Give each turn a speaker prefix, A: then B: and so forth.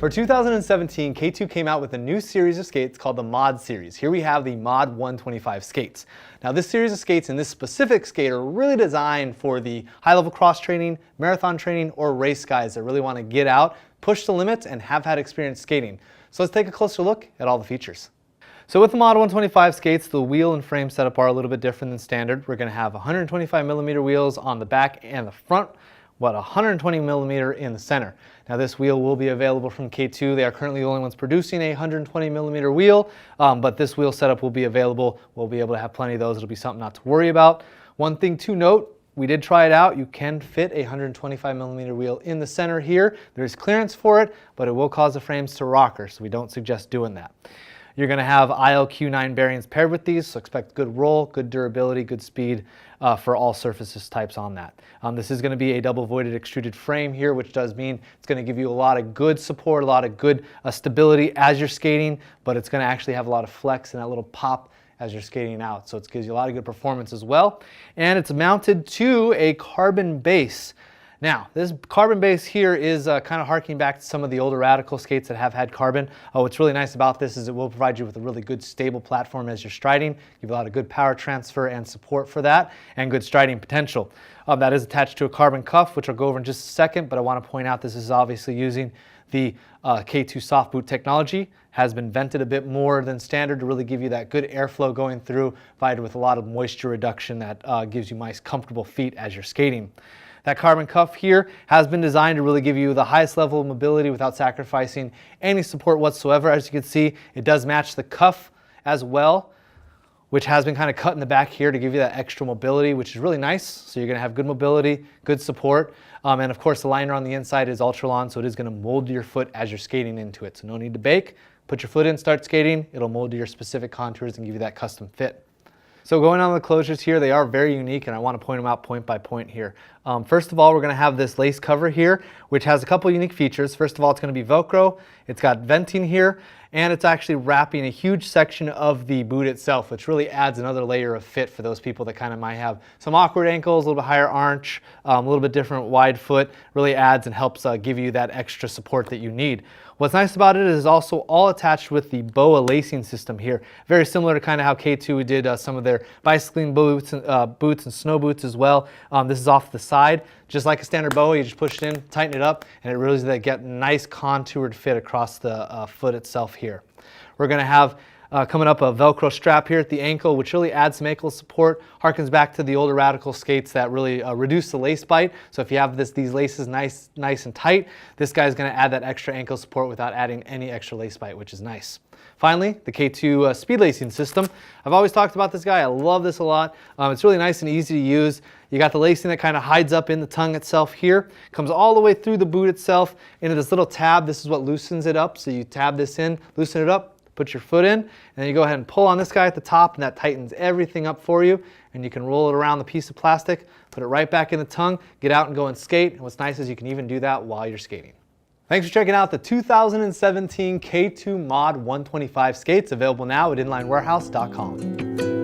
A: For 2017, K2 came out with a new series of skates called the Mod series. Here we have the Mod 125 skates. Now this series of skates and this specific skate are really designed for the high-level cross training, marathon training, or race guys that really want to get out, push the limits, and have had experience skating. So let's take a closer look at all the features. So with the Mod 125 skates, the wheel and frame setup are a little bit different than standard. We're going to have 125mm wheels on the back and the front, but 120mm in the center. Now this wheel will be available from K2. They are currently the only ones producing a 120mm wheel, but this wheel setup will be available. We'll be able to have plenty of those. It'll be something not to worry about. One thing to note, we did try it out. You can fit a 125mm wheel in the center here. There's clearance for it, but it will cause the frames to rocker, so we don't suggest doing that. You're going to have ILQ9 bearings paired with these, so expect good roll, good durability, good speed for all surfaces types on that. This is going to be a double voided extruded frame here, which does mean it's going to give you a lot of good support, a lot of good stability as you're skating, but it's going to actually have a lot of flex and that little pop as you're skating out. So it gives you a lot of good performance as well. And it's mounted to a carbon base. Now, this carbon base here is kind of harking back to some of the older Radical skates that have had carbon. What's really nice about this is it will provide you with a really good stable platform as you're striding, give you a lot of good power transfer and support for that, and good striding potential. That is attached to a carbon cuff, which I'll go over in just a second, but I want to point out this is obviously using the K2 SoftBoot technology. Has been vented a bit more than standard to really give you that good airflow going through, provided with a lot of moisture reduction that gives you nice comfortable feet as you're skating. That carbon cuff here has been designed to really give you the highest level of mobility without sacrificing any support whatsoever. As you can see, it does match the cuff as well, which has been kind of cut in the back here to give you that extra mobility, which is really nice. So you're going to have good mobility, good support. And of course, the liner on the inside is Ultralon, so it is going to mold to your foot as you're skating into it. So no need to bake. Put your foot in, start skating. It'll mold to your specific contours and give you that custom fit. So going on the closures here, they are very unique, and I want to point them out point by point here. First of all, we're going to have this lace cover here, which has a couple unique features. First of all, it's going to be Velcro. It's got venting here, and it's actually wrapping a huge section of the boot itself, which really adds another layer of fit for those people that kind of might have some awkward ankles, a little bit higher arch, a little bit different wide foot. Really adds and helps give you that extra support that you need. What's nice about it is also all attached with the BOA lacing system here. Very similar to kind of how K2 did some of their bicycling boots and snow boots as well. This is off the side. Just like a standard BOA, you just push it in, tighten it up, and it really does get nice contoured fit across the foot itself here. We're going to have coming up a Velcro strap here at the ankle, which really adds some ankle support, harkens back to the older Radical skates that really reduce the lace bite. So if you have these laces nice and tight, this guy's going to add that extra ankle support without adding any extra lace bite, which is nice. Finally, the K2 Speedlacing system. I've always talked about this guy. I love this a lot. It's really nice and easy to use. You got the lacing that kind of hides up in the tongue itself here. Comes all the way through the boot itself into this little tab. This is what loosens it up. So you tab this in, loosen it up, put your foot in, and then you go ahead and pull on this guy at the top, and that tightens everything up for you. And you can roll it around the piece of plastic, put it right back in the tongue, get out and go and skate. And what's nice is you can even do that while you're skating. Thanks for checking out the 2017 K2 Mod 125 skates, available now at inlinewarehouse.com.